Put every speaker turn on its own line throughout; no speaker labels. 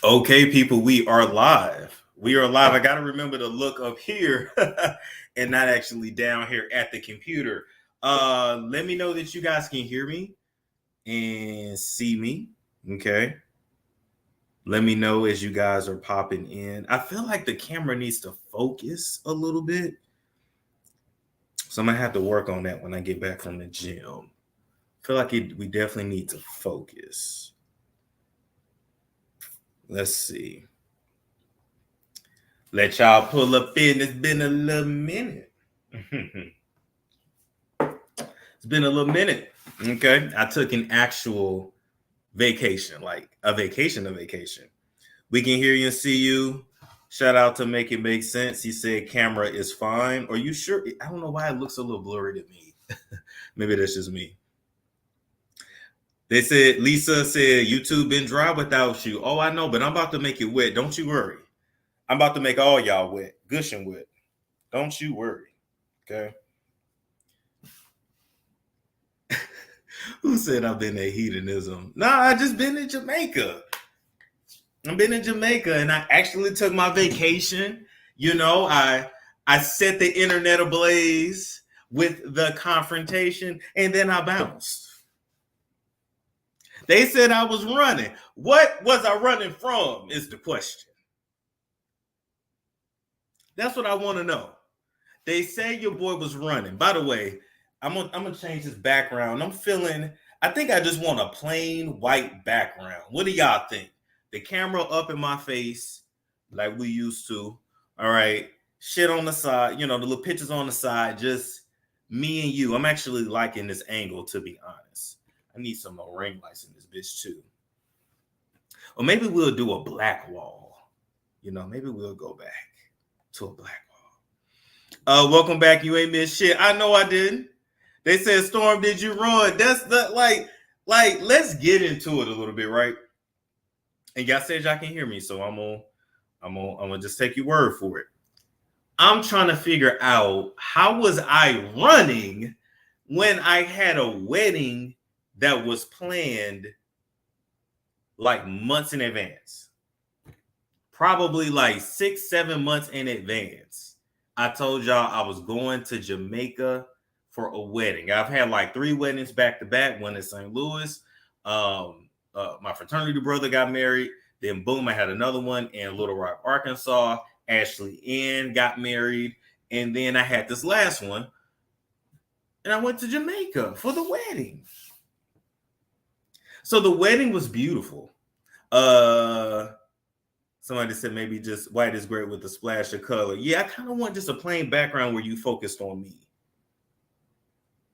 Okay, people, we are live. We are live. I got to remember to look up here and not actually down here at the computer. Let me know that you guys can hear me and see me. Okay. Let me know as you guys are popping in. I feel like the camera needs to focus a little bit. So I'm going to have to work on that when I get back from the gym. I feel like we definitely need to focus. Let's see. Let y'all pull up in. It's been a little minute. It's been a little minute. Okay. I took an actual vacation, like a vacation. We can hear you and see you. Shout out to Make It Make Sense. He said camera is fine. Are you sure? I don't know why it looks a little blurry to me. Maybe that's just me. They said, Lisa said, YouTube been dry without you. Oh, I know, but I'm about to make it wet. Don't you worry. I'm about to make all y'all wet, gushing wet. Don't you worry. Okay. Who said I've been at hedonism? Nah, I just been in Jamaica. I've been in Jamaica and I actually took my vacation. You know, I set the internet ablaze with the confrontation and then I bounced. They said I was running. What was I running from is the question. That's what I want to know. They say your boy was running. By the way, I'm gonna change his background. I think I just want a plain white background. What do y'all think? The camera up in my face, like we used to. All right. Shit on the side, the little pictures on the side, just me and you. I'm actually liking this angle, to be honest. I need some more ring lights in this bitch too. Or maybe we'll do a black wall. Maybe we'll go back to a black wall. Welcome back. You ain't missed shit. I know I didn't. They said, Storm, did you run? That's the like, let's get into it a little bit, right? And y'all said y'all can hear me, so I'm gonna just take your word for it. I'm trying to figure out how was I running when I had a wedding that was planned like months in advance. Probably like 6-7 months in advance. I told y'all I was going to Jamaica for a wedding. I've had like 3 weddings back to back. One in St. Louis. My fraternity brother got married. Then boom, I had another one in Little Rock, Arkansas. Ashley Ann got married. And then I had this last one. And I went to Jamaica for the wedding. So the wedding was beautiful. Somebody said maybe just white is great with a splash of color. Yeah, I kind of want just a plain background where you focused on me.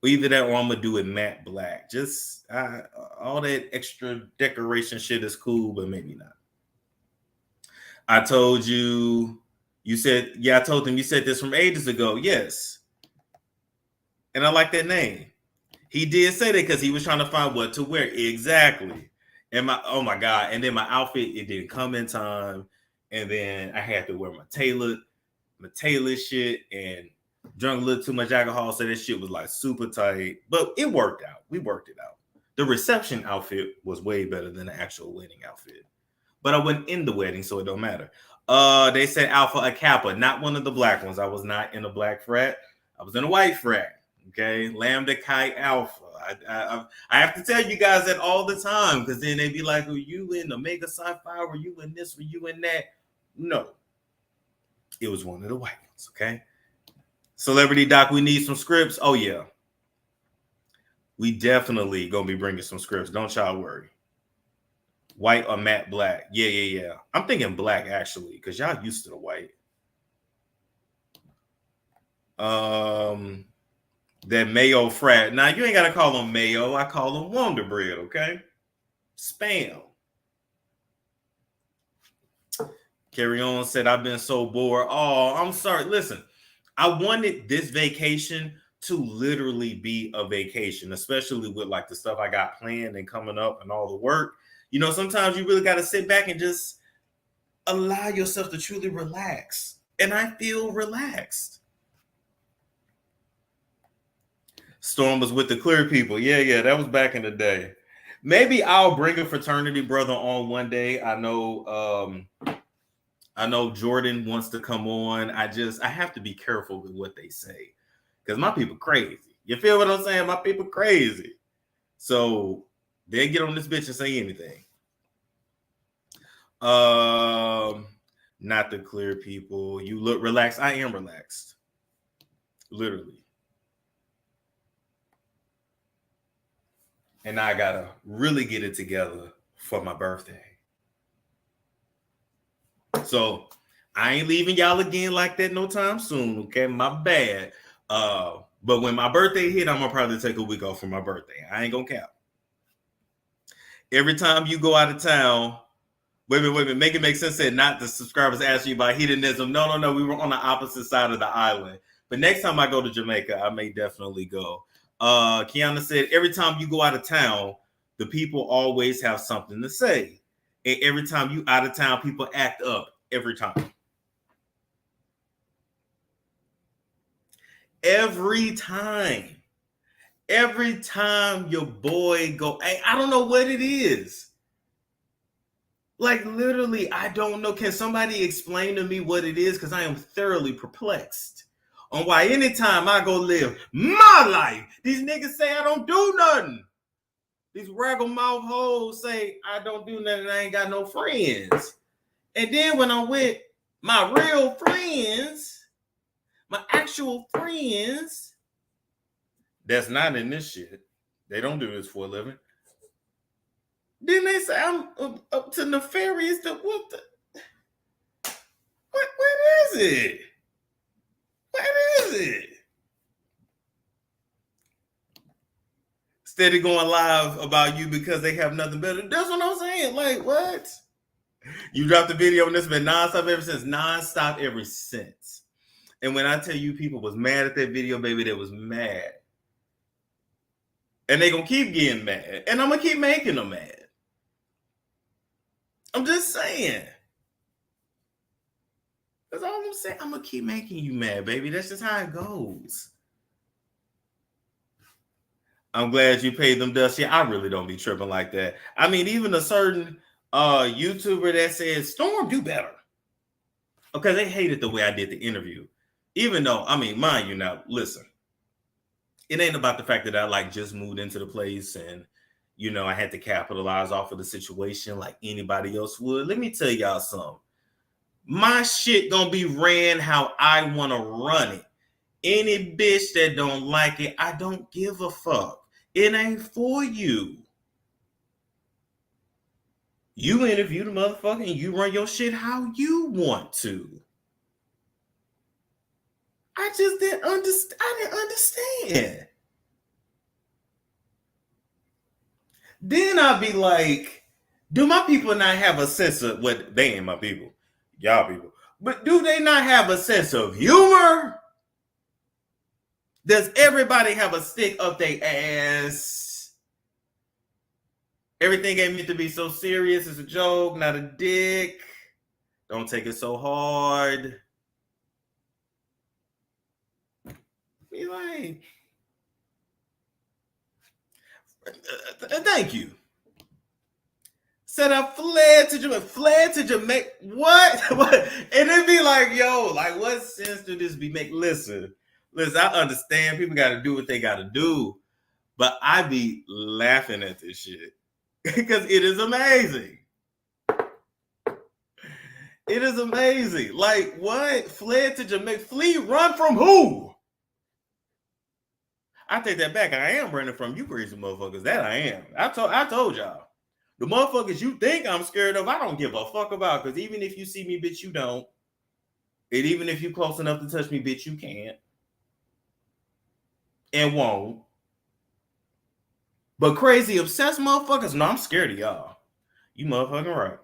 Either that or I'm going to do it matte black. Just all that extra decoration shit is cool, but maybe not. I told you said, yeah, I told them you said this from ages ago. Yes. And I like that name. He did say that because he was trying to find what to wear. Exactly. And oh my God. And then my outfit, it didn't come in time. And then I had to wear my tailored shit and drunk a little too much alcohol. So that shit was like super tight. But it worked out. We worked it out. The reception outfit was way better than the actual wedding outfit. But I wasn't in the wedding, so it don't matter. They said Alpha a Kappa, not one of the black ones. I was not in a black frat. I was in a white frat. Okay, Lambda Chi Alpha. I have to tell you guys that all the time because then they be like, "Were you in Omega Sci-Fi? Were you in this? Were you in that?" No, it was one of the white ones. Okay, Celebrity Doc. We need some scripts. Oh yeah, we definitely gonna be bringing some scripts. Don't y'all worry. White or matte black? Yeah. I'm thinking black actually because y'all used to the white. That Mayo frat. Now, you ain't got to call them Mayo. I call them Wonder Bread, okay? Spam. Carry on said, I've been so bored. Oh, I'm sorry. Listen, I wanted this vacation to literally be a vacation, especially with like the stuff I got planned and coming up and all the work. Sometimes you really got to sit back and just allow yourself to truly relax. And I feel relaxed. Storm was with the clear people. Yeah, that was back in the day. Maybe I'll bring a fraternity brother on one day. I know Jordan wants to come on. I have to be careful with what they say because my people crazy. You feel what I'm saying? My people crazy. So they get on this bitch and say anything. Not the clear people. You look relaxed. I am relaxed. Literally. And I gotta really get it together for my birthday. So I ain't leaving y'all again like that no time soon. Okay, my bad. But when my birthday hit, I'm gonna probably take a week off for my birthday. I ain't gonna cap. Every time you go out of town, wait a minute, make it make sense. Said not the subscribers asking you about hedonism. No. We were on the opposite side of the island. But next time I go to Jamaica, I may definitely go. Kiana said, every time you go out of town, the people always have something to say. And every time you out of town, people act up every time. Every time your boy go, hey, I don't know what it is. Like literally, I don't know. Can somebody explain to me what it is? Because I am thoroughly perplexed on why anytime I go live my life, these niggas say I don't do nothing. These raggle mouth hoes say I don't do nothing. I ain't got no friends. And then when I'm with my real friends, my actual friends, that's not in this shit. They don't do this for a living. Then they say I'm up to nefarious. What is it? What is it? Steady going live about you because they have nothing better. That's what I'm saying. Like, what? You dropped the video and it's been nonstop ever since. Nonstop ever since. And when I tell you people was mad at that video, baby, they was mad. And they gonna keep getting mad. And I'm gonna keep making them mad. I'm just saying. That's all I'm saying. I'm gonna keep making you mad, baby. That's just how it goes. I'm glad you paid them dust. Yeah, I really don't be tripping like that. I mean, even a certain YouTuber that says Storm do better. Okay, they hated the way I did the interview. Even though, I mean, mind you now, listen. It ain't about the fact that I like just moved into the place and you know I had to capitalize off of the situation like anybody else would. Let me tell y'all something. My shit gonna be ran how I want to run it. Any bitch that don't like it, I don't give a fuck. It ain't for you. You interview the motherfucker and you run your shit how you want to. I just didn't understand. I didn't understand. Then I'll be like, do my people not have a sense of what they ain't my people, y'all people, but do they not have a sense of humor? Does everybody have a stick up their ass? Everything ain't meant to be so serious. It's a joke, not a dick. Don't take it so hard. Be like, thank you. Said I fled to Jamaica. What? And it'd be like, yo, like, what sense do this be make? Listen, I understand people got to do what they got to do, but I be laughing at this shit because it is amazing. It is amazing. Like, what? Fled to Jamaica. Flee, run from who? I take that back. I am running from you crazy motherfuckers. That I am. I told y'all. The motherfuckers you think I'm scared of, I don't give a fuck about. Because even if you see me, bitch, you don't. And even if you close enough to touch me, bitch, you can't. And won't. But crazy obsessed motherfuckers, no, I'm scared of y'all. You motherfucking right.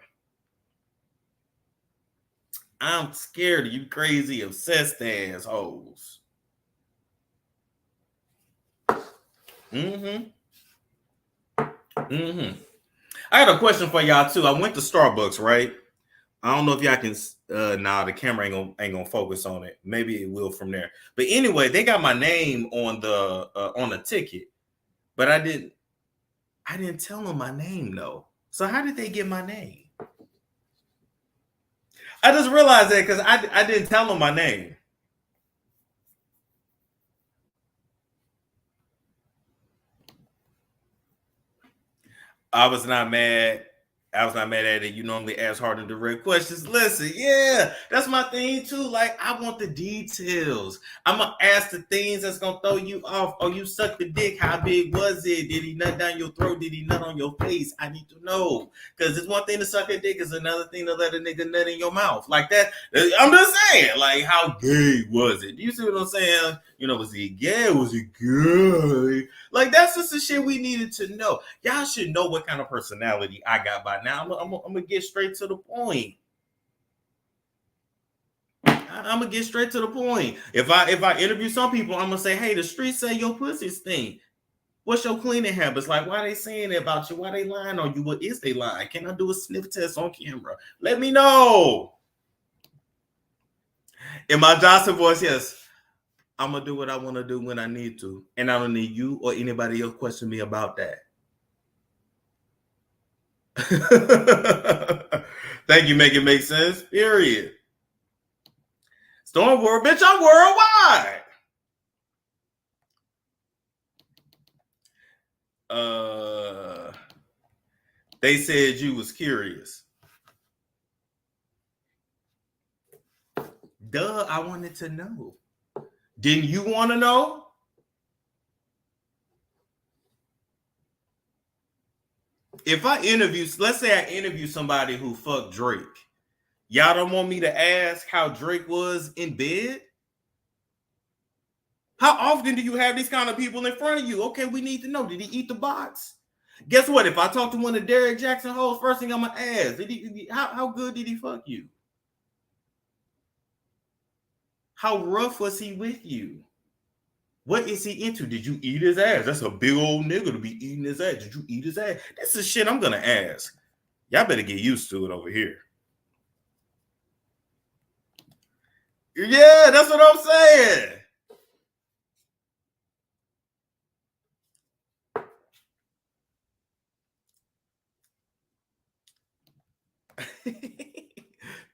I'm scared of you crazy obsessed assholes. Mm-hmm. I got a question for y'all too. I went to Starbucks, right? I don't know if y'all can. The camera ain't gonna focus on it. Maybe it will from there. But anyway, they got my name on the ticket, but I didn't. I didn't tell them my name though. So how did they get my name? I just realized that because I didn't tell them my name. I was not mad. I was not mad at it. You normally ask hard and direct questions. Listen, yeah, that's my thing too. Like, I want the details. I'm gonna ask the things that's gonna throw you off. Oh, you sucked the dick. How big was it? Did he nut down your throat? Did he nut on your face? I need to know. Because it's one thing to suck a dick, it's another thing to let a nigga nut in your mouth. Like that. I'm just saying, like, how gay was it? Do you see what I'm saying? You know, was he gay? Was he gay? Like, that's just the shit we needed to know. Y'all should know what kind of personality I got by now. I'm gonna get straight to the point. I'm gonna get straight to the point. If I interview some people, I'm gonna say, hey, the streets say your pussy stink. What's your cleaning habits? Like, why they saying that about you? Why they lying on you? What is they lying? Can I do a sniff test on camera? Let me know. In my Johnson voice, yes. I'm gonna do what I want to do when I need to, and I don't need you or anybody else question me about that. Thank you, make it make sense. Period. Storm world, bitch, I'm worldwide. They said you was curious. Duh, I wanted to know. Didn't you want to know? If I interview, let's say I interview somebody who fucked Drake, y'all don't want me to ask how Drake was in bed? How often do you have these kind of people in front of you? Okay, we need to know. Did he eat the box? Guess what? If I talk to one of Derek Jackson hoes, first thing I'm gonna ask, how good did he fuck you? How rough was he with you? What is he into? Did you eat his ass? That's a big old nigga to be eating his ass. Did you eat his ass? That's the shit I'm gonna ask. Y'all better get used to it over here. Yeah, that's what I'm saying.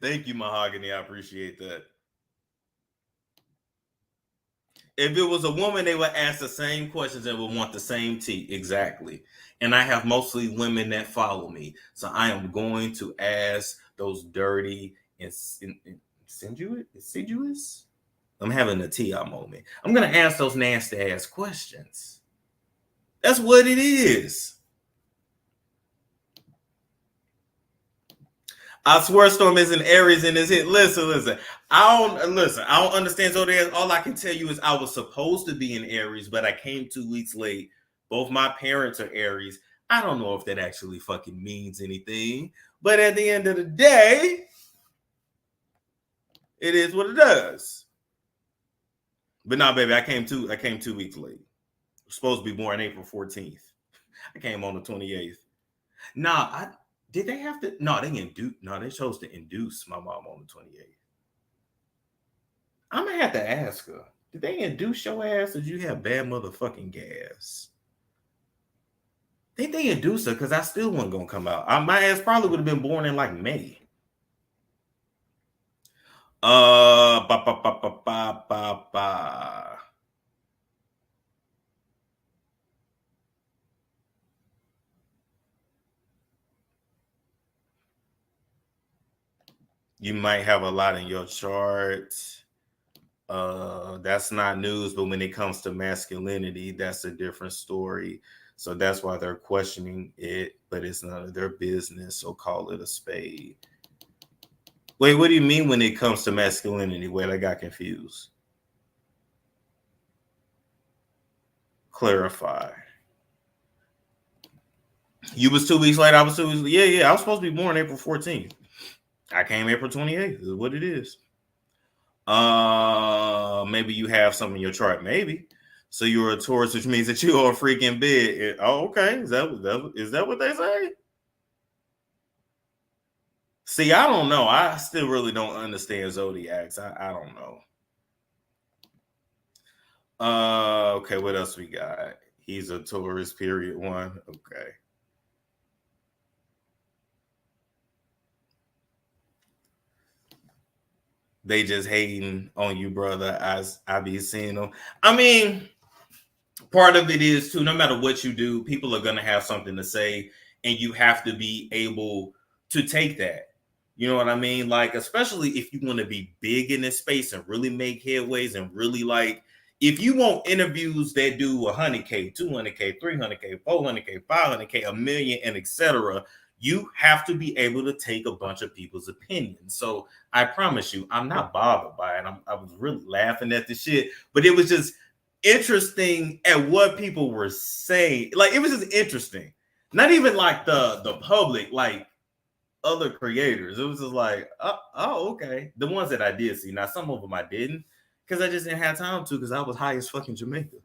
Thank you, Mahogany. I appreciate that. If it was a woman, they would ask the same questions and would want the same tea. Exactly. And I have mostly women that follow me. So I am going to ask those dirty, insidious? I'm having a tea moment. I'm going to ask those nasty ass questions. That's what it is. I swear Storm is an Aries in his hit. Listen. I don't understand Zodiac. All I can tell you is I was supposed to be in Aries, but I came 2 weeks late. Both my parents are Aries. I don't know if that actually fucking means anything. But at the end of the day, it is what it does. But nah, baby, I came 2 weeks late. I was supposed to be born April 14th. I came on the 28th. Did they have to? No, they chose to induce my mom on the 28th. I'm gonna have to ask her. Did they induce your ass or did you have bad motherfucking gas? They induce her because I still wasn't gonna come out. My ass probably would have been born in like May. Ba ba ba ba ba ba ba. You might have a lot in your chart. That's not news, but when it comes to masculinity, that's a different story. So that's why they're questioning it, but it's none of their business. So call it a spade. Wait, what do you mean when it comes to masculinity? Wait, I got confused. Clarify. You was 2 weeks late. I was 2 weeks. Yeah. I was supposed to be born April 14th. I came April 28th. Is what it is. Maybe you have something in your chart. Maybe. So you're a Taurus, which means that you're a freaking bid. Oh, okay. Is that what they say? See, I don't know. I still really don't understand zodiacs. I don't know. Okay, what else we got? He's a tourist, period one. Okay. They just hating on you, brother. As I be seeing them. I mean, part of it is too, no matter what you do, people are gonna have something to say, and you have to be able to take that. You know what I mean? Like, especially if you want to be big in this space and really make headways and really like, if you want interviews that do 100K, 200K, 300K, 400K, 500K, a million, and etc., you have to be able to take a bunch of people's opinions. So I promise you, I'm not bothered by it. I was really laughing at the shit, but it was just interesting at what people were saying. Like, it was just interesting. Not even like the public, like other creators. It was just like, oh, okay. The ones that I did see. Now, some of them I didn't, because I just didn't have time to, because I was high as fucking Jamaica.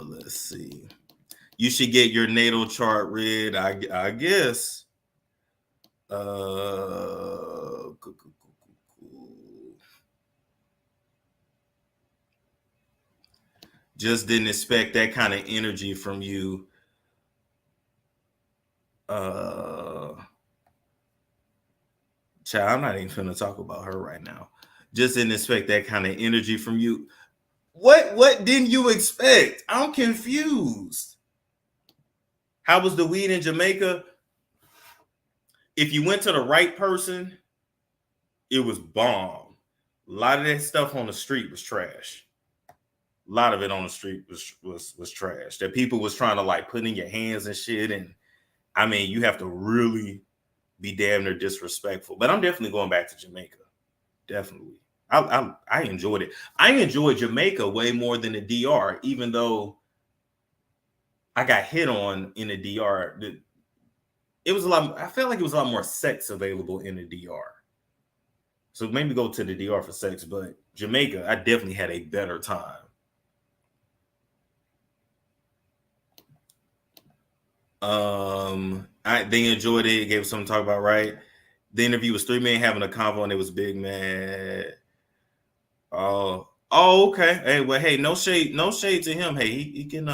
Let's see. You should get your natal chart read, I guess. Just didn't expect that kind of energy from you. Child, I'm not even gonna talk about her right now. Just didn't expect that kind of energy from you. What didn't you expect? I'm confused. How was the weed in Jamaica? If you went to the right person, it was bomb. A lot of that stuff on the street was trash. A lot of it on the street was trash. That people was trying to like put in your hands and shit. And I mean, you have to really be damn near disrespectful. But I'm definitely going back to Jamaica. Definitely. I enjoyed it. I enjoyed Jamaica way more than the DR, even though I got hit on in the DR. It was a lot. I felt like it was a lot more sex available in the DR. So maybe go to the DR for sex, but Jamaica, I definitely had a better time. They enjoyed it. Gave something to talk about, right? The interview was three men having a convo, and it was big, man. Oh, okay. Hey, well, hey, no shade to him. Hey, he can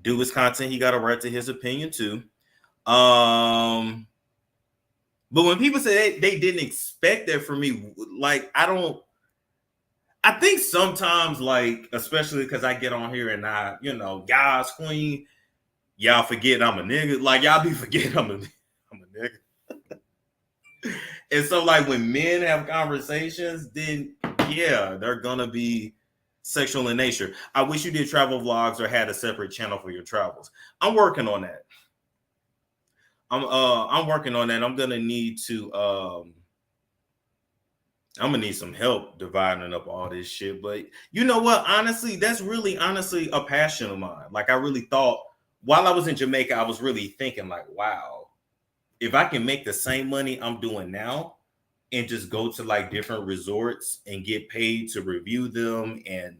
do his content. He got a right to his opinion too. But when people say they didn't expect that from me, like I think sometimes, like, especially because I get on here and y'all's queen, y'all forget I'm a nigga. Like, y'all be forgetting I'm a nigga. And so, like, when men have conversations, then yeah, they're gonna be sexual in nature. I wish you did travel vlogs or had a separate channel for your travels. I'm working on that. I'm working on that. I'm gonna need some help dividing up all this shit. But you know what? Honestly, that's really honestly a passion of mine. Like, I really thought while I was in Jamaica, I was really thinking like, wow, if I can make the same money I'm doing now and just go to like different resorts and get paid to review them and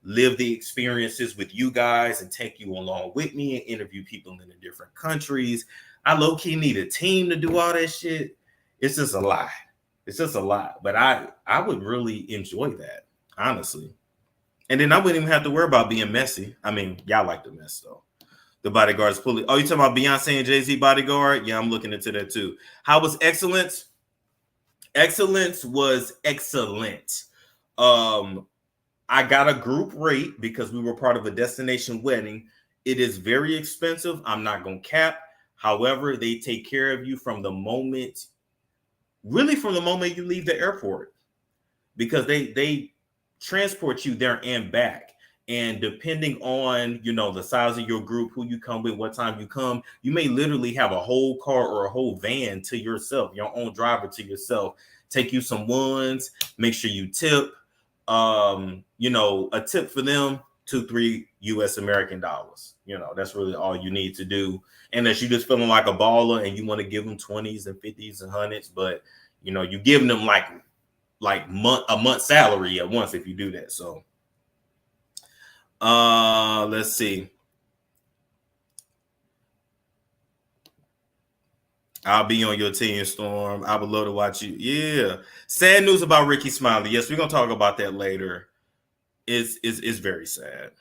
live the experiences with you guys and take you along with me and interview people in the different countries. I low-key need a team to do all that shit. It's just a lot. It's just a lot. But I would really enjoy that, honestly. And then I wouldn't even have to worry about being messy. I mean, y'all like the mess though. The bodyguards pulling. Oh, you talking about Beyonce and Jay-Z bodyguard? Yeah, I'm looking into that too. How was excellence? Excellence was excellent. I got a group rate because we were part of a destination wedding. It is very expensive. I'm not going to cap. However, they take care of you from the moment you leave the airport, because they transport you there and back. And depending on, the size of your group, who you come with, what time you come, you may literally have a whole car or a whole van to yourself, your own driver to yourself, take you some ones, make sure you tip. A tip for them, 2-3 US American dollars. That's really all you need to do. And that you just feeling like a baller and you want to give them 20s and 50s and hundreds, but you giving them like a month salary at once if you do that. So let's see. I'll be on your team, Storm. I would love to watch you. Yeah. Sad news about Ricky Smiley. Yes, we're gonna talk about that later. It's very sad.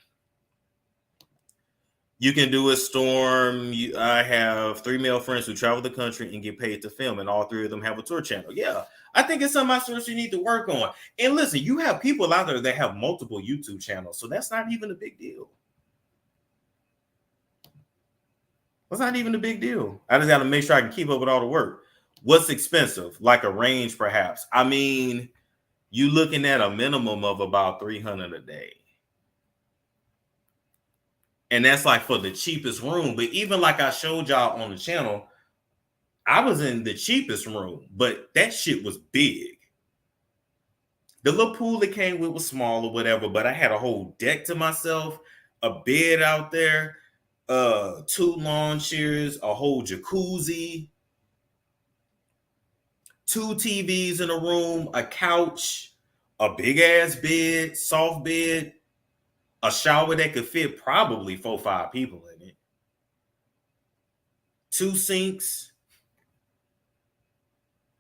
You can do a Storm. I have 3 male friends who travel the country and get paid to film, and all 3 of them have a tour channel. Yeah, I think it's something you need to work on. And listen, you have people out there that have multiple YouTube channels, so that's not even a big deal. That's not even a big deal. I just got to make sure I can keep up with all the work. What's expensive? Like a range, perhaps. I mean, you looking at a minimum of about $300 a day. And that's like for the cheapest room. But even like I showed y'all on the channel, I was in the cheapest room, but that shit was big. The little pool that came with was small or whatever, but I had a whole deck to myself, a bed out there, 2 lawn chairs, a whole jacuzzi, 2 TVs in a room, a couch, a big ass bed, soft bed, a shower that could fit probably 4 or 5 people in it, 2 sinks.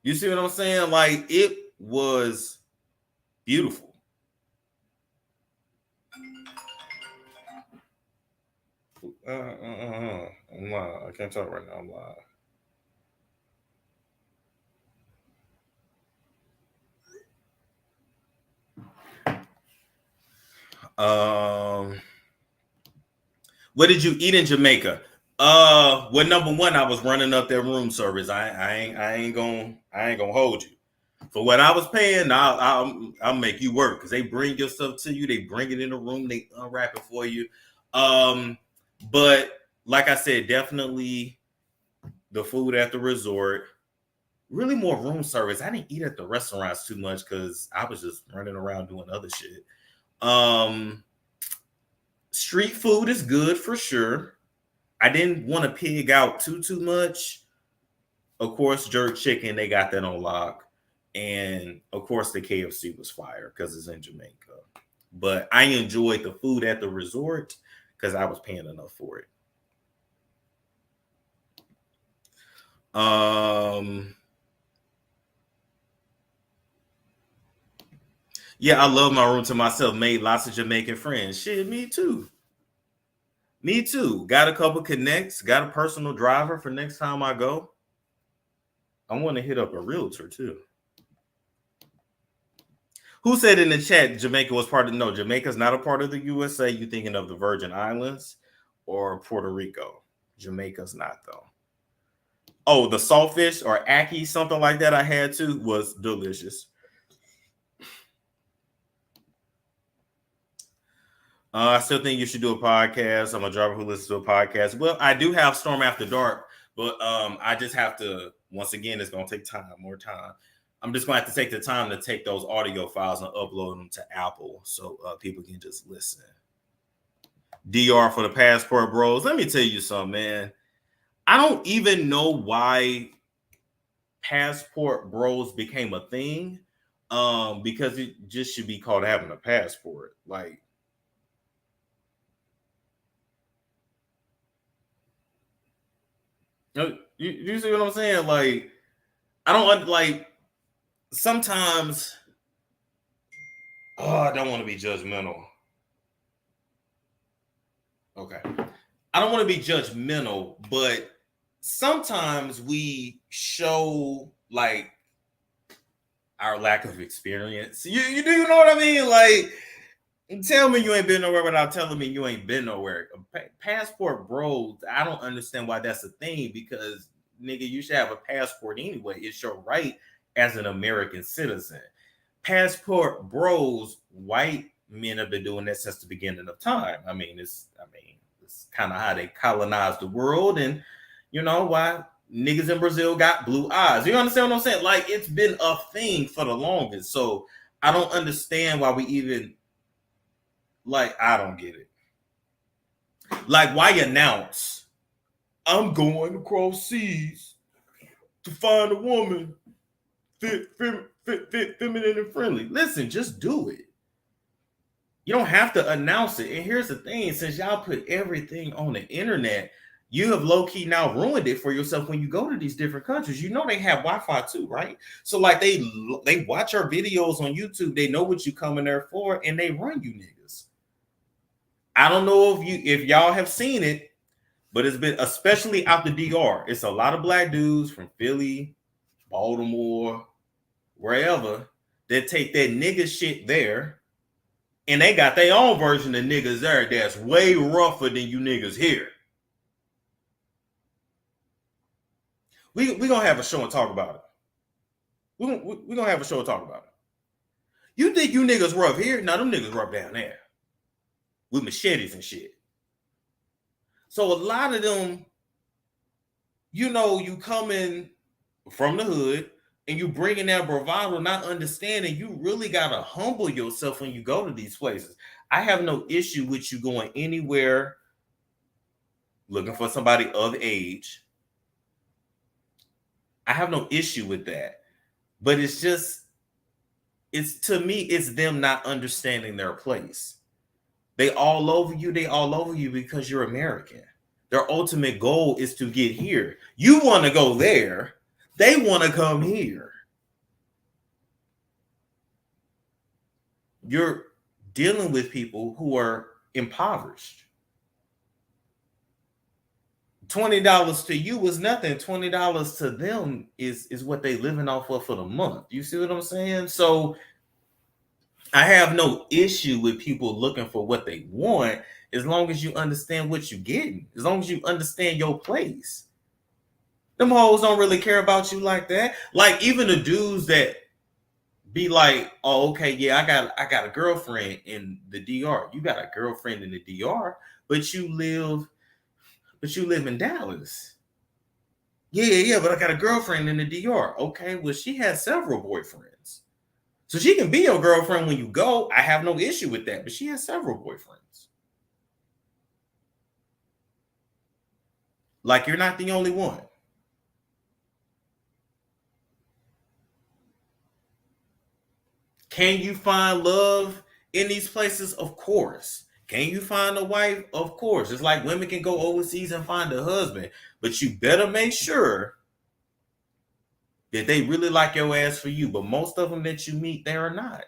You see what I'm saying? Like, it was beautiful. I'm live. I can't talk right now. I'm live. What did you eat in Jamaica? Well, number one, I was running up their room service. I ain't gonna hold you. For what I was paying, I'll make you work because they bring your stuff to you. They bring it in the room. They unwrap it for you. But like I said, definitely the food at the resort. Really more room service. I didn't eat at the restaurants too much because I was just running around doing other shit. Street food is good for sure. I didn't want to pig out too much. Of course, jerk chicken, they got that on lock. And of course, the KFC was fire because it's in Jamaica. But I enjoyed the food at the resort because I was paying enough for it. Yeah, I love my room to myself. Made lots of Jamaican friends. Shit, me too. Me too. Got a couple connects. Got a personal driver for next time I go. I want to hit up a realtor too. Who said in the chat Jamaica was part of? No, Jamaica's not a part of the USA. You thinking of the Virgin Islands or Puerto Rico? Jamaica's not though. Oh, the saltfish or ackee, something like that I had too, was delicious. I still think you should do a podcast. I'm a driver who listens to a podcast. Well, I do have Storm After Dark, but I just have to, once again, it's going to take time, more time. I'm just going to have to take the time to take those audio files and upload them to Apple so people can just listen. DR for the Passport Bros. Let me tell you something, man. I don't even know why Passport Bros became a thing because it just should be called having a passport. Like, you see what I'm saying? Like, I don't like sometimes. Oh, I don't want to be judgmental. Okay. I don't want to be judgmental, but sometimes we show like our lack of experience. You do know what I mean? Like, tell me you ain't been nowhere without telling me you ain't been nowhere. Passport Bros, I don't understand why that's a thing because nigga, you should have a passport anyway. It's your right as an American citizen. Passport Bros, white men have been doing that since the beginning of time. It's kind of how they colonized the world, and you know why niggas in Brazil got blue eyes. You understand what I'm saying? Like, it's been a thing for the longest. So I don't understand why we even I don't get it. Like, why announce I'm going across seas to find a woman fit, feminine and friendly? Listen, just do it. You don't have to announce it. And here's the thing, since y'all put everything on the internet, You have low-key now ruined it for yourself when you go to these different countries. You know they have Wi-Fi too, right? So like they watch our videos on YouTube, they know what you coming there for, and they run you niggas. I don't know if y'all have seen it, but it's been especially out the DR. It's a lot of black dudes from Philly, Baltimore, wherever that take that nigga shit there, and they got their own version of niggas there that's way rougher than you niggas here. We gonna have a show and talk about it. We gonna have a show and talk about it. You think you niggas rough here? Now them niggas rough down there with machetes and shit. So a lot of them, you know, you coming from the hood and you bringing that bravado, not understanding you really gotta humble yourself when you go to these places. I have no issue with you going anywhere looking for somebody of age. I have no issue with that. But it's to me, it's them not understanding their place. They all over you because you're American. Their ultimate goal is to get here. You want to go there, they want to come here. You're dealing with people who are impoverished. $20 to you was nothing. $20 to them is what they living off of for the month. You see what I'm saying? So I have no issue with people looking for what they want as long as you understand what you're getting, as long as you understand your place. Them hoes don't really care about you like that. Like even the dudes that be like, oh, okay, yeah, I got a girlfriend in the DR. You got a girlfriend in the DR, but you live in Dallas. Yeah, but I got a girlfriend in the DR. Okay, well, she has several boyfriends. So she can be your girlfriend when you go. I have no issue with that, but she has several boyfriends. Like you're not the only one. Can you find love in these places? Of course. Can you find a wife? Of course. It's like women can go overseas and find a husband, but you better make sure that they really like your ass for you. But most of them that you meet, they are not.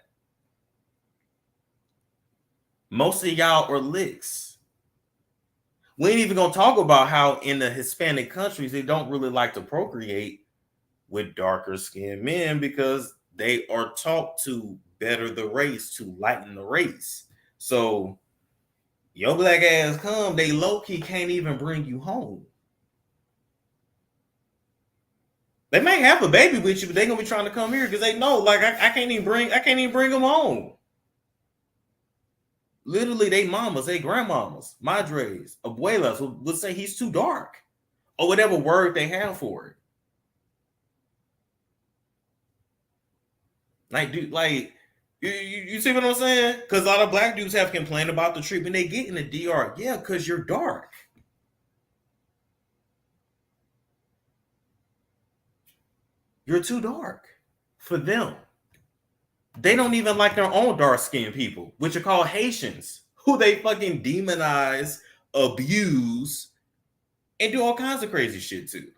Most of y'all are licks. We ain't even gonna talk about how in the Hispanic countries they don't really like to procreate with darker skinned men because they are taught to better the race, to lighten the race. So your black ass come, they low-key can't even bring you home. They might have a baby with you, but they're gonna be trying to come here because they know, like, I can't even bring them home. Literally, they mamas, they grandmamas, madres, abuelas would say he's too dark, or whatever word they have for it. Like, dude, like, you see what I'm saying? Because a lot of black dudes have complained about the treatment they get in the DR. Yeah, because you're dark. You're too dark for them. They don't even like their own dark-skinned people, which are called Haitians, who they fucking demonize, abuse, and do all kinds of crazy shit to.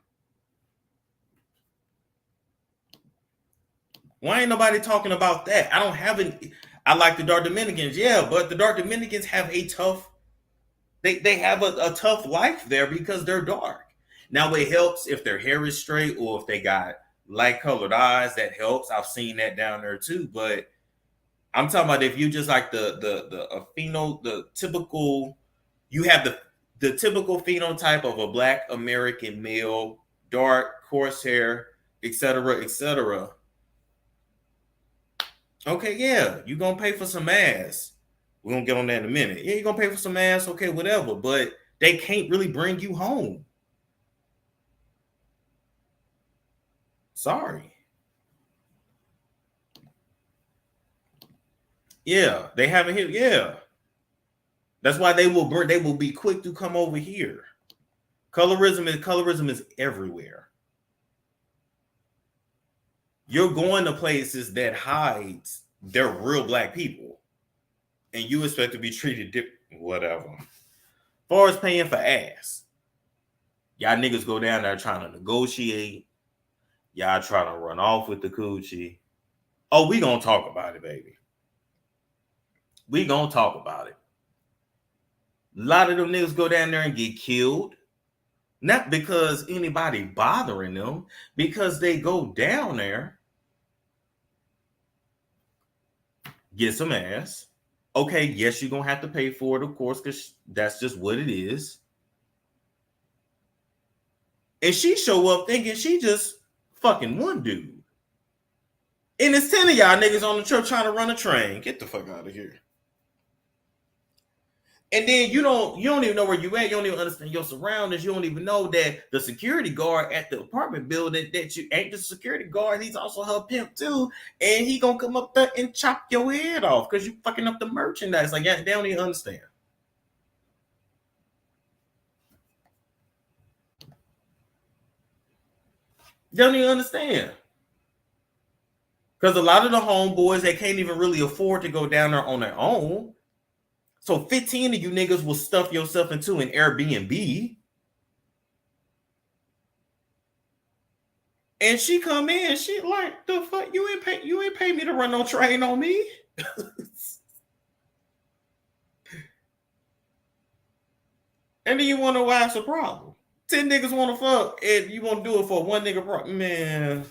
Why ain't nobody talking about that? I like the dark Dominicans, yeah, but the dark Dominicans have a tough, they have a tough life there because they're dark. Now it helps if their hair is straight or if they got light colored eyes. That helps. I've seen that down there too. But I'm talking about if you just like the typical, you have the typical phenotype of a black American male, dark, coarse hair, etc., etc. Okay, yeah, you're gonna pay for some ass. We're gonna get on that in a minute. Yeah, you're gonna pay for some ass, okay, whatever, but they can't really bring you home. Sorry. Yeah, they haven't hit. Yeah, that's why they will be quick to come over here. Colorism is everywhere. You're going to places that hides they're real black people, and you expect to be treated whatever. As far as paying for ass, Y'all niggas go down there trying to negotiate. Y'all trying to run off with the coochie. Oh, we gonna talk about it, baby. We gonna talk about it. A lot of them niggas go down there and get killed. Not because anybody bothering them, because they go down there, get some ass. Okay, yes, you're gonna have to pay for it, of course, because that's just what it is. And she show up thinking she just fucking one dude. And it's 10 of y'all niggas on the trip trying to run a train. Get the fuck out of here. And then you don't even know where you at. You don't even understand your surroundings. You don't even know that the security guard at the apartment building that you ain't the security guard. He's also her pimp too. And he gonna come up there and chop your head off because you fucking up the merchandise. Like, yeah, they don't even understand. They don't even understand. Because a lot of the homeboys, they can't even really afford to go down there on their own. So 15 of you niggas will stuff yourself into an Airbnb. And she come in, she like, the fuck, you ain't pay me to run no train on me. And then you wonder why it's a problem. 10 niggas want to fuck, and you want to do it for one nigga, man.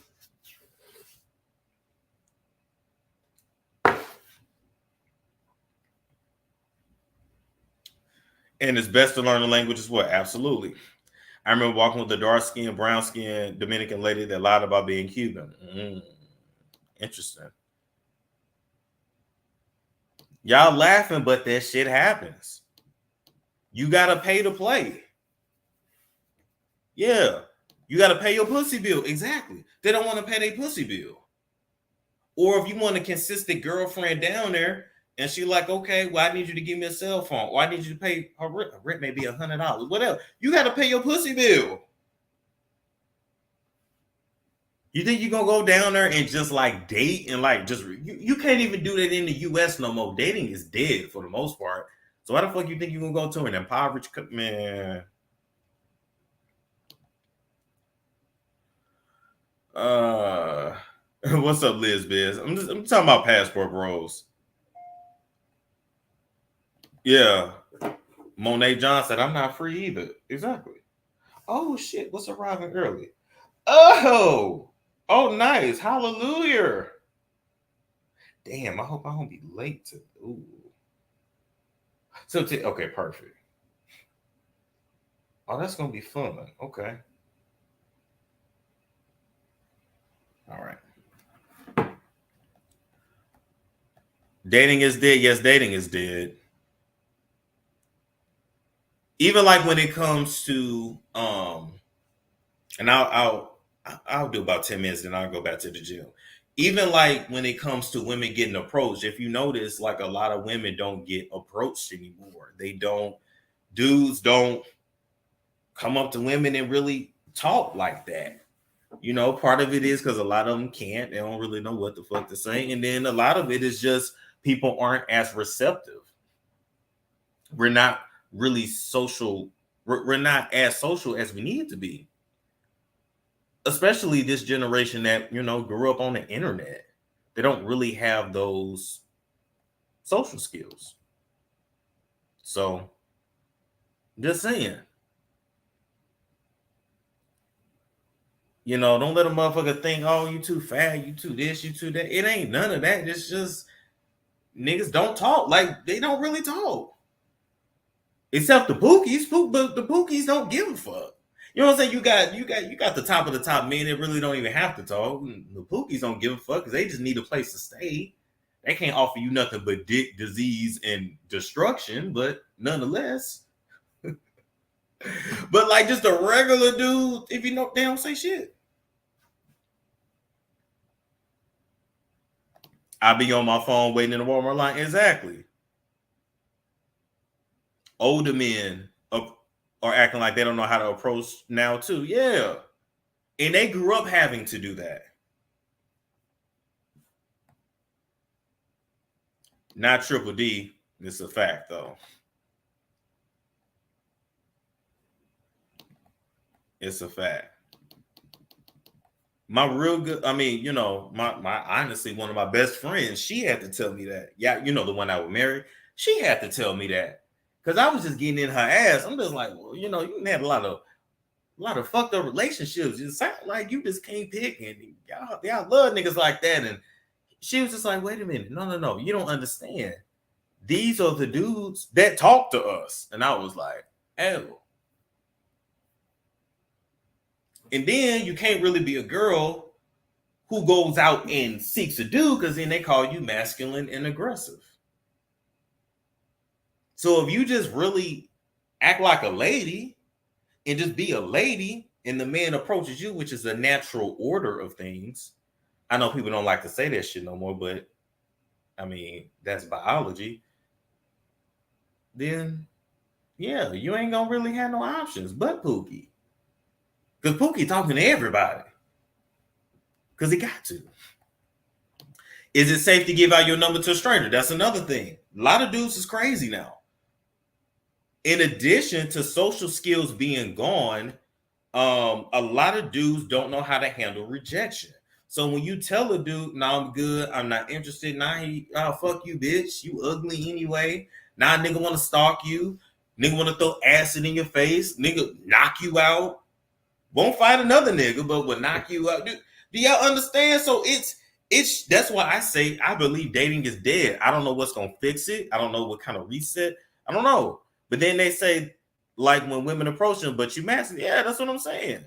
And it's best to learn the language as well. Absolutely. I remember walking with a dark-skinned, brown-skinned Dominican lady that lied about being Cuban. Interesting. Y'all laughing, but that shit happens. You got to pay to play. Yeah. You got to pay your pussy bill. Exactly. They don't want to pay their pussy bill. Or if you want a consistent girlfriend down there, and she like, okay, well, I need you to give me a cell phone, or I need you to pay her rent. Rent may be $100, whatever. You got to pay your pussy bill. You think you're gonna go down there and just like date and like just you can't even do that in the US no more. Dating is dead for the most part. So why the fuck you think you're gonna go to an impoverished man? What's up, Liz Biz? I'm talking about passport bros. Yeah. Monet John said, I'm not free either. Exactly. Oh shit, what's arriving early? Oh, nice. Hallelujah. Damn, I hope I don't be late to. Ooh. So, okay, perfect. Oh, that's gonna be fun. Okay. All right. Dating is dead. Yes, dating is dead. Even like when it comes to and I'll do about 10 minutes, then I'll go back to the gym. Even like when it comes to women getting approached, if you notice, like a lot of women don't get approached anymore. Dudes don't come up to women and really talk like that. You know, part of it is because a lot of them can't. They don't really know what the fuck to say. And then a lot of it is just people aren't as receptive. We're not really social. We're not as social as we need to be. Especially this generation that, grew up on the internet. They don't really have those social skills. So, just saying. Don't let a motherfucker think, oh, you too fat, you too this, you too that. It ain't none of that. It's just niggas don't talk. Like, they don't really talk. Except the Pookies. But the Pookies don't give a fuck. You know what I'm saying? You got the top of the top men that really don't even have to talk. The Pookies don't give a fuck because they just need a place to stay. They can't offer you nothing but dick, disease, and destruction, but nonetheless. But like just a regular dude, if you know, they don't say shit. I be on my phone waiting in the Walmart line. Exactly. Older men are acting like they don't know how to approach now too. Yeah. And they grew up having to do that. Not Triple D. It's a fact though. It's a fact. My real good, I mean, my honestly, one of my best friends, she had to tell me that. Yeah, the one I was married, she had to tell me that. Cause I was just getting in her ass. I'm just like, well, you had a lot of fucked up relationships. It sounds like you just can't pick, and y'all love niggas like that. And she was just like, wait a minute, no, you don't understand. These are the dudes that talk to us. And I was like, oh. And then you can't really be a girl who goes out and seeks a dude, because then they call you masculine and aggressive. So if you just really act like a lady and just be a lady, and the man approaches you, which is the natural order of things. I know people don't like to say that shit no more, but I mean, that's biology. Then, yeah, you ain't gonna really have no options but Pookie. Because Pookie talking to everybody. Because he got to. Is it safe to give out your number to a stranger? That's another thing. A lot of dudes is crazy now. In addition to social skills being gone, a lot of dudes don't know how to handle rejection. So when you tell a dude, "No, I'm good. I'm not interested." Nah, fuck you, bitch. You ugly anyway. Nah, nigga want to stalk you. Nigga want to throw acid in your face. Nigga knock you out. Won't fight another nigga, but will knock you out. Do y'all understand? So it's that's why I say I believe dating is dead. I don't know what's gonna fix it. I don't know what kind of reset. I don't know. But then they say, like, when women approach them, but you masculine. Yeah, that's what I'm saying.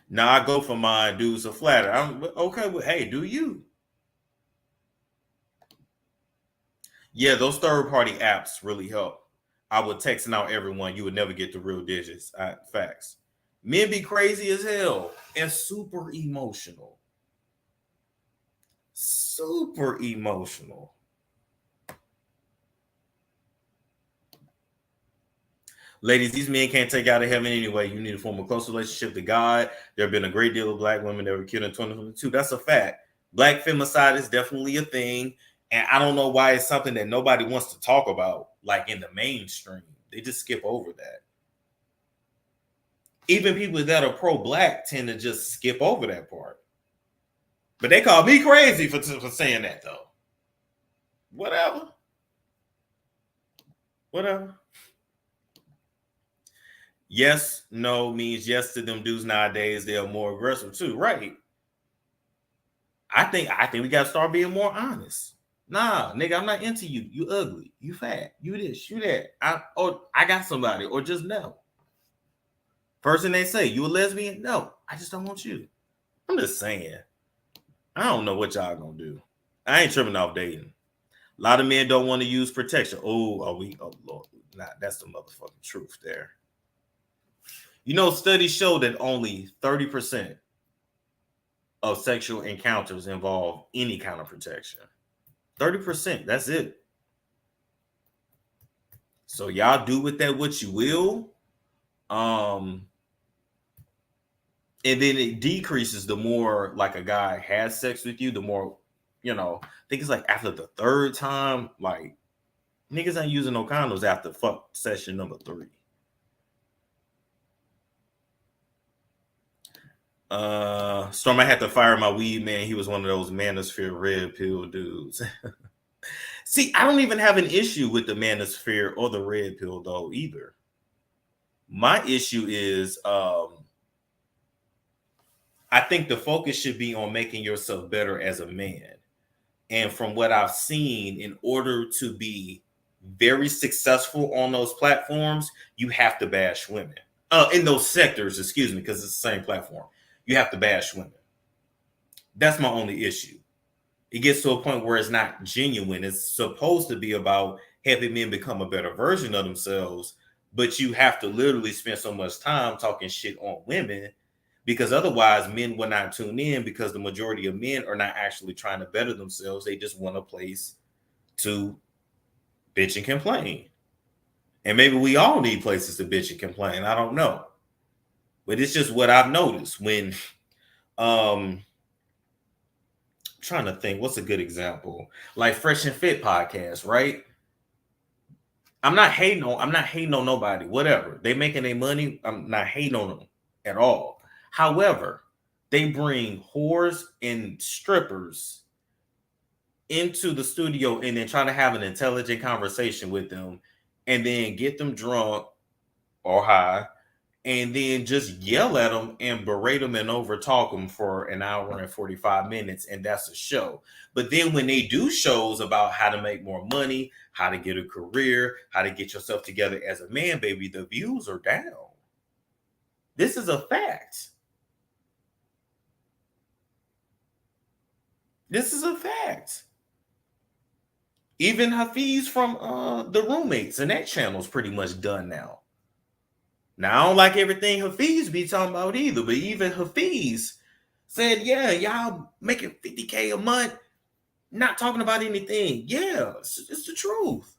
Now I go for my dudes are flatter. I'm okay with, hey, do you? Yeah, those third party apps really help. I would text out everyone. You would never get the real digits. Facts. Men be crazy as hell and super emotional. Super emotional. Ladies, these men can't take out of heaven anyway. You need to form a close relationship to God. There have been a great deal of black women that were killed in 2022. That's a fact. Black femicide is definitely a thing. And I don't know why it's something that nobody wants to talk about, like in the mainstream. They just skip over that. Even people that are pro-black tend to just skip over that part. But they call me crazy for saying that, though. Whatever. Yes, no means yes to them dudes nowadays. They are more aggressive too, right? I think we gotta start being more honest. Nah, nigga, I'm not into you. You ugly. You fat. You this. You that. I got somebody. Or just no. First thing they say, you a lesbian? No, I just don't want you. I'm just saying. I don't know what y'all gonna do. I ain't tripping off dating. A lot of men don't want to use protection. Oh, are we? Oh Lord, nah, that's the motherfucking truth there. Studies show that only 30% of sexual encounters involve any kind of protection. 30%, that's it. So y'all do with that what you will. And then it decreases the more like a guy has sex with you, the more, I think it's like after the third time, like niggas ain't using no condoms after fuck session number 3. Storm, I had to fire my weed man. He was one of those Manosphere red pill dudes. See, I don't even have an issue with the Manosphere or the red pill though either. My issue is I think the focus should be on making yourself better as a man. And from what I've seen, in order to be very successful on those platforms, you have to bash women. In those sectors, excuse me, because it's the same platform. You have to bash women. That's my only issue. It gets to a point where it's not genuine. It's supposed to be about helping men become a better version of themselves, but you have to literally spend so much time talking shit on women, because otherwise men will not tune in, because the majority of men are not actually trying to better themselves. They just want a place to bitch and complain. And maybe we all need places to bitch and complain. I don't know. But it's just what I've noticed when trying to think what's a good example. Like Fresh and Fit podcast, right? I'm not hating on nobody. Whatever. They making their money. I'm not hating on them at all. However, they bring whores and strippers into the studio and then try to have an intelligent conversation with them and then get them drunk or high and then just yell at them and berate them and overtalk them for an hour and 45 minutes, and that's a show. But then when they do shows about how to make more money, how to get a career, how to get yourself together as a man, baby, the views are down. This is a fact. This is a fact. Even Hafiz from the Roommates and that channel's pretty much done now. Now, I don't like everything Hafiz be talking about either, but even Hafiz said, yeah, y'all making 50K a month, not talking about anything. Yeah, it's the truth.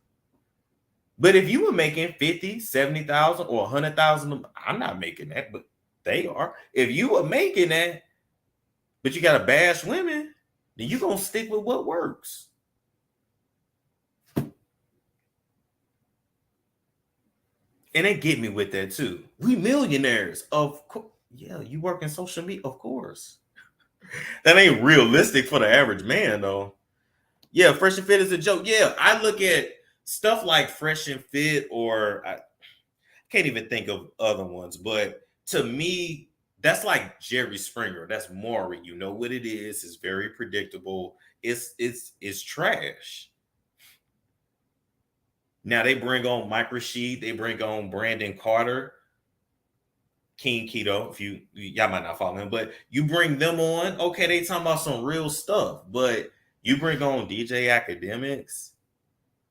But if you were making 50, 70,000 or 100,000, I'm not making that, but they are. If you were making that, but you got to bash women, then you're going to stick with what works. And they get me with that too. We millionaires. Of course. Yeah, you work in social media, of course. That ain't realistic for the average man, though. Yeah, Fresh and Fit is a joke. Yeah, I look at stuff like Fresh and Fit, or I can't even think of other ones, but to me, that's like Jerry Springer. That's Maury. You know what it is. It's very predictable. It's trash. Now they bring on Mike Rashid, they bring on Brandon Carter, King Keto. If y'all might not follow him, but you bring them on, okay, they talking about some real stuff. But you bring on DJ Academics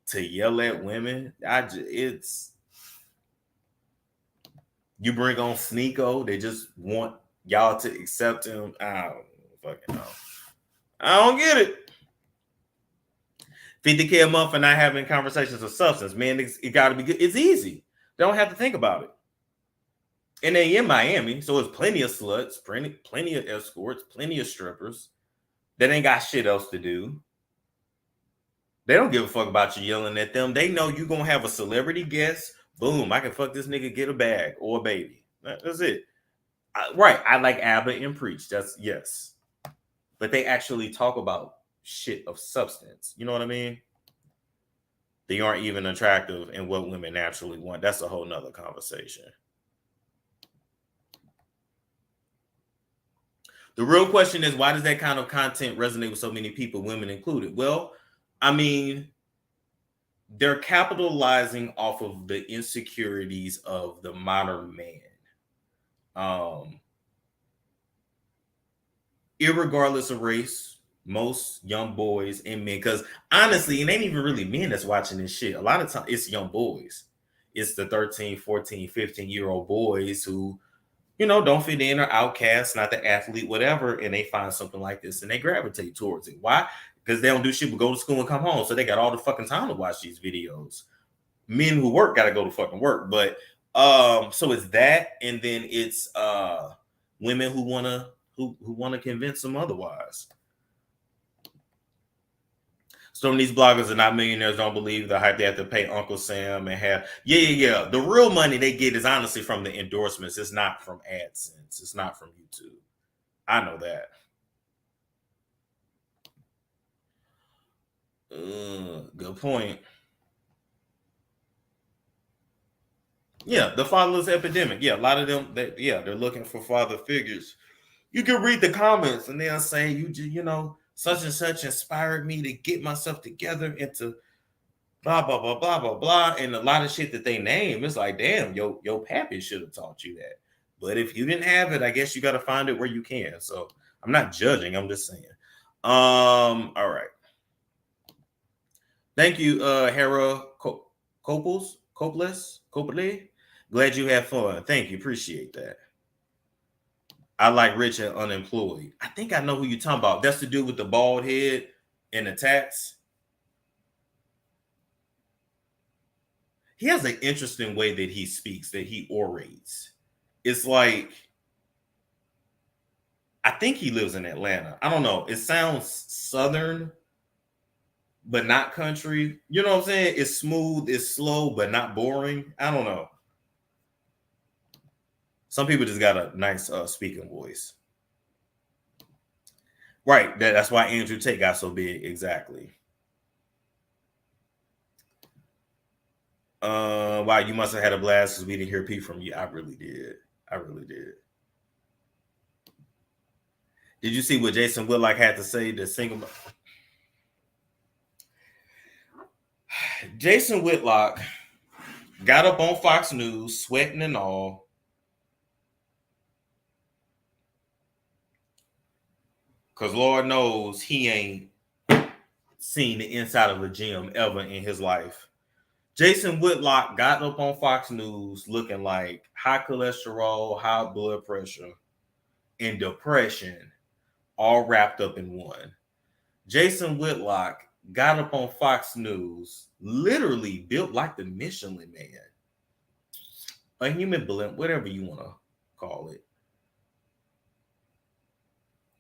to yell at women, it's you bring on Sneeko, they just want y'all to accept him. I don't fucking know. I don't get it. 50K a month for not having conversations of substance, man. It got to be good. It's easy. They don't have to think about it. And they in Miami, so it's plenty of sluts, plenty of escorts, plenty of strippers that ain't got shit else to do. They don't give a fuck about you yelling at them. They know you're gonna have a celebrity guest. Boom, I can fuck this nigga, get a bag or a baby. That's it. Right. I like ABBA and Preach. That's yes. But they actually talk about shit of substance. You know what I mean? They aren't even attractive in what women naturally want. That's a whole nother conversation. The real question is, why does that kind of content resonate with so many people, women included? Well, I mean, they're capitalizing off of the insecurities of the modern man. Irregardless of race, most young boys and men, because honestly, it ain't even really men that's watching this shit. A lot of times it's young boys. It's the 13, 14, 15-year-old boys who, don't fit in or outcast, not the athlete, whatever, and they find something like this and they gravitate towards it. Why? Because they don't do shit but go to school and come home. So they got all the fucking time to watch these videos. Men who work got to go to fucking work. But so it's that, and then it's women who wanna convince them otherwise. Some of these bloggers are not millionaires, don't believe the hype they have to pay Uncle Sam and have. Yeah. The real money they get is honestly from the endorsements. It's not from AdSense. It's not from YouTube. I know that. Good point. Yeah, the fatherless epidemic. Yeah, a lot of them, they're looking for father figures. You can read the comments and they'll say, such and such inspired me to get myself together and to blah, blah, blah, blah, blah, blah. And a lot of shit that they name, it's like, damn, your pappy should have taught you that. But if you didn't have it, I guess you got to find it where you can. So I'm not judging. I'm just saying. All right. Thank you, Hera Copley. Glad you had fun. Thank you. Appreciate that. I like rich and unemployed. I think I know who you're talking about. That's to do with the bald head and the tats. He has an interesting way that he speaks, that he orates. It's like, I think he lives in Atlanta. I don't know. It sounds Southern, but not country. You know what I'm saying? It's smooth, it's slow, but not boring. I don't know. Some people just got a nice speaking voice. Right. That's why Andrew Tate got so big. Exactly. Wow, you must have had a blast because we didn't hear Pete from you. I really did. I really did. Did you see what Jason Whitlock had to say to single? Jason Whitlock got up on Fox News, sweating and all. Because Lord knows he ain't seen the inside of a gym ever in his life. Jason Whitlock got up on Fox News looking like high cholesterol, high blood pressure, and depression all wrapped up in one. Jason Whitlock got up on Fox News, literally built like the Michelin Man, a human blimp, whatever you want to call it,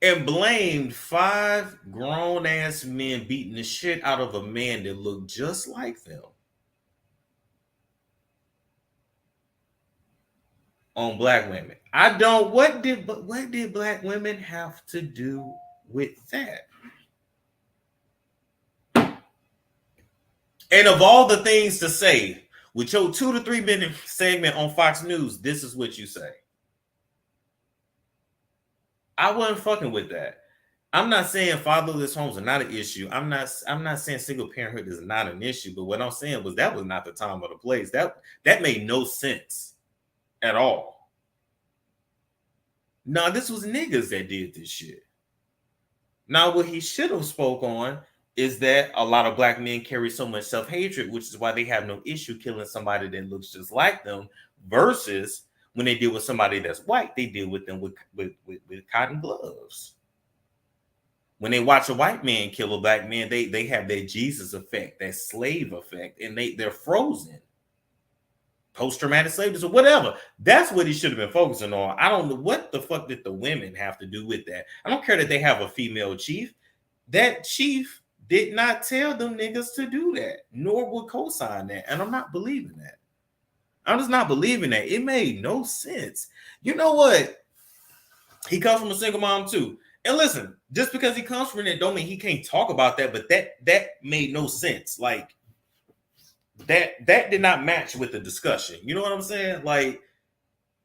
and blamed 5 grown-ass men beating the shit out of a man that looked just like them on black women. I don't. What did black women have to do with that? And of all the things to say with your 2 to 3 minute segment on Fox News, this is what you say. I wasn't fucking with that. I'm not saying fatherless homes are not an issue. I'm not saying single parenthood is not an issue. But what I'm saying was that was not the time or the place. That made no sense at all. No, this was niggas that did this shit. Now, what he should have spoke on is that a lot of black men carry so much self-hatred, which is why they have no issue killing somebody that looks just like them, versus when they deal with somebody that's white, they deal with them with cotton gloves. When they watch a white man kill a black man, they have that Jesus effect, that slave effect, and they're frozen. Post-traumatic slave disorder, whatever. That's what he should have been focusing on. I don't know what the fuck did the women have to do with that. I don't care that they have a female chief. That chief did not tell them niggas to do that, nor would co-sign that. And I'm not believing that. I'm just not believing that. It made no sense. You know what? He comes from a single mom too. And listen, just because he comes from it don't mean he can't talk about that, but that made no sense. Like, that did not match with the discussion. You know what I'm saying? Like,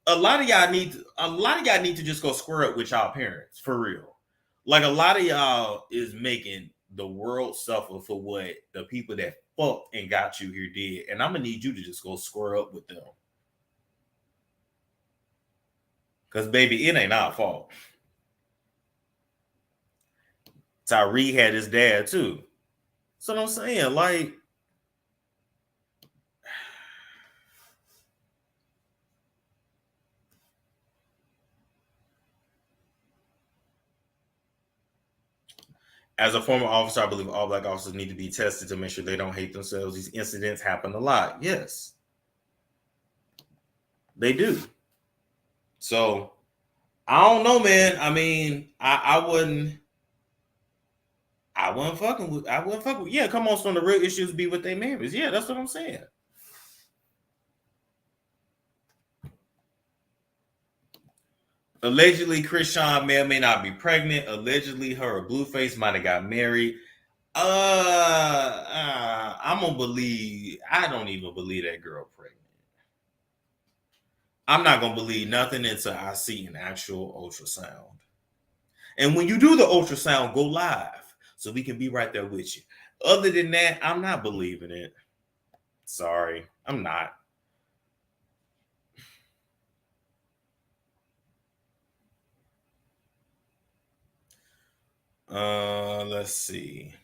a lot of y'all need to just go square up with y'all parents for real. Like, a lot of y'all is making the world suffer for what the people that fucked and got you here did, and I'm gonna need you to just go square up with them. Cause baby, it ain't our fault. Tyree had his dad too. So I'm saying, like, as a former officer, I believe all black officers need to be tested to make sure they don't hate themselves. These incidents happen a lot. Yes, they do. So I don't know, man. I mean, I wouldn't fucking with. Yeah, come on, some of the real issues be with their marriage. Yeah, that's what I'm saying. Allegedly, Krishan may or may not be pregnant. Allegedly, her or Blueface might have got married. I'm gonna believe. I don't even believe that girl pregnant. I'm not gonna believe nothing until I see an actual ultrasound. And when you do the ultrasound, go live so we can be right there with you. Other than that, I'm not believing it. Sorry, I'm not. Let's see.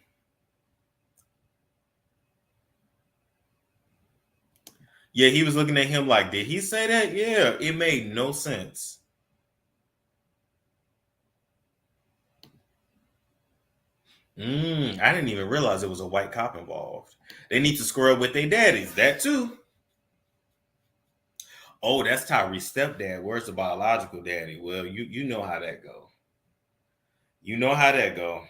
Yeah, he was looking at him like, did he say that? Yeah, it made no sense. I didn't even realize it was a white cop involved. They need to square up with their daddies. That too. Oh, that's Tyree's stepdad. Where's the biological daddy? Well, you know how that go. You know how that go.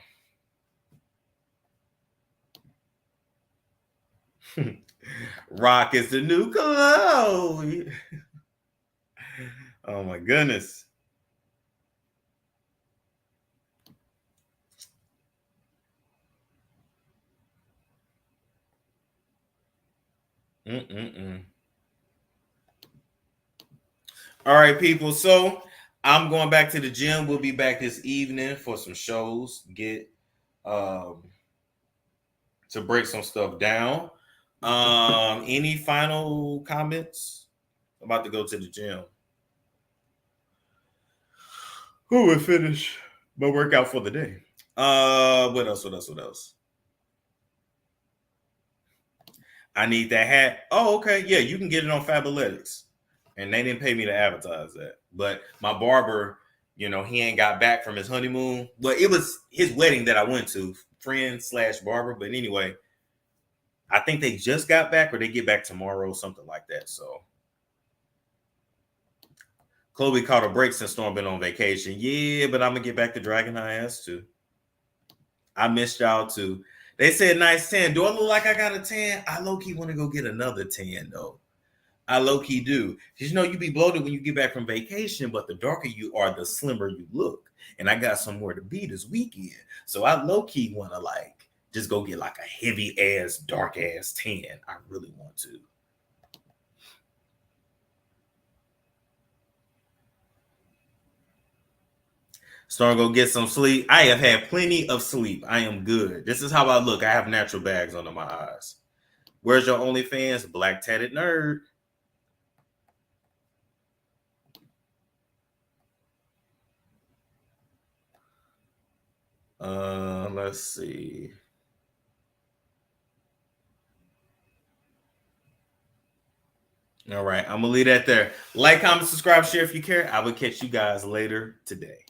Rock is the new Chloe. Oh my goodness. Mm-mm-mm. All right, people. So I'm going back to the gym. We'll be back this evening for some shows. Get um to break some stuff down. Any final comments? I'm about to go to the gym. Who will finish my workout for the day? What else? What else? What else? I need that hat. Oh, okay. Yeah, you can get it on Fabletics. And they didn't pay me to advertise that. But my barber, he ain't got back from his honeymoon. But it was his wedding that I went to, friend slash barber. But anyway, I think they just got back or they get back tomorrow, something like that. So Chloe caught a break since Storm been on vacation. Yeah, but I'm gonna get back to dragging her ass too. I missed y'all too. They said nice tan. Do I look like I got a tan? I low key want to go get another tan though. I low key do. Because you be bloated when you get back from vacation, but the darker you are, the slimmer you look. And I got somewhere to be this weekend. So I low key want to just go get like a heavy ass, dark ass tan. I really want to. Start go get some sleep. I have had plenty of sleep. I am good. This is how I look. I have natural bags under my eyes. Where's your OnlyFans? Black tatted nerd. Let's see. All right, I'm gonna leave that there. Like, comment, subscribe, share if you care. I will catch you guys later today.